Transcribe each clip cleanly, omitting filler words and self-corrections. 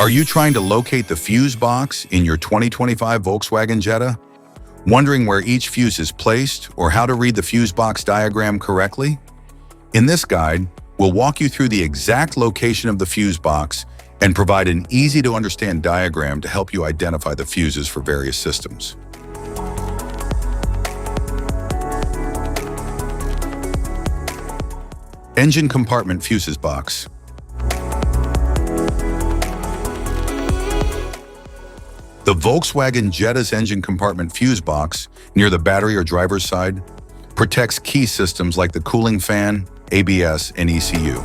Are you trying to locate the fuse box in your 2025 Volkswagen Jetta? Wondering where each fuse is placed or how to read the fuse box diagram correctly? In this guide, we'll walk you through the exact location of the fuse box and provide an easy-to-understand diagram to help you identify the fuses for various systems. Engine compartment fuses box. The Volkswagen Jetta's engine compartment fuse box, near the battery or driver's side, protects key systems like the cooling fan, ABS, and ECU.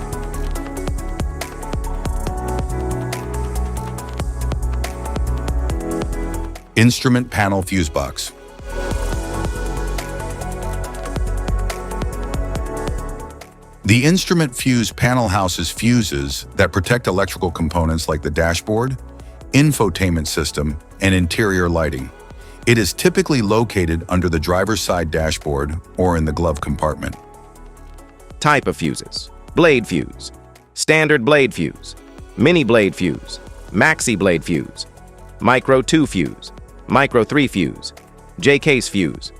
Instrument panel fuse box. The instrument fuse panel houses fuses that protect electrical components like the dashboard, infotainment system, and interior lighting. It is typically located under the driver's side dashboard or in the glove compartment. Type of fuses: blade fuse, standard blade fuse, mini blade fuse, maxi blade fuse, micro 2 fuse, micro 3 fuse, J-case fuse.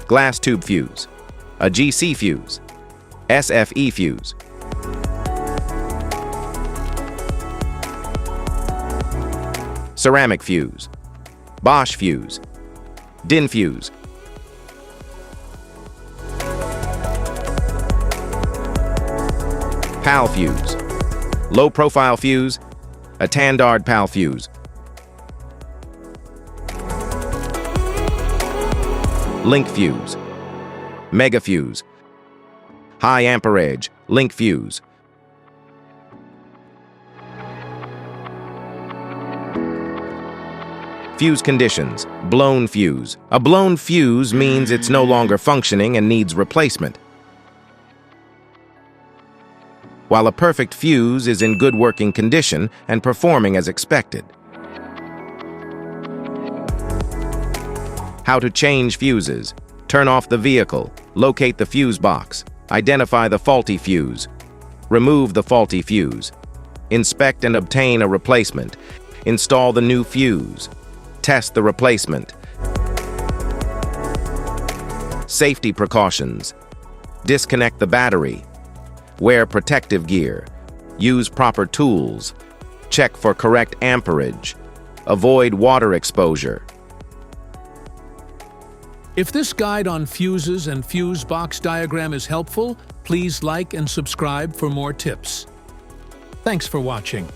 Glass tube fuse, a GC fuse, SFE fuse. Ceramic fuse, Bosch fuse, DIN fuse. PAL fuse, low profile fuse, a Tandard PAL fuse. Link fuse, mega fuse, high amperage, link fuse. Fuse conditions: blown fuse. A blown fuse means it's no longer functioning and needs replacement, while a perfect fuse is in good working condition and performing as expected. How to change fuses: turn off the vehicle, locate the fuse box, identify the faulty fuse, remove the faulty fuse, inspect and obtain a replacement, install the new fuse, test the replacement. Safety precautions: disconnect the battery, wear protective gear, use proper tools, check for correct amperage, avoid water exposure. If this guide on fuses and fuse box diagram is helpful, please like and subscribe for more tips. Thanks for watching.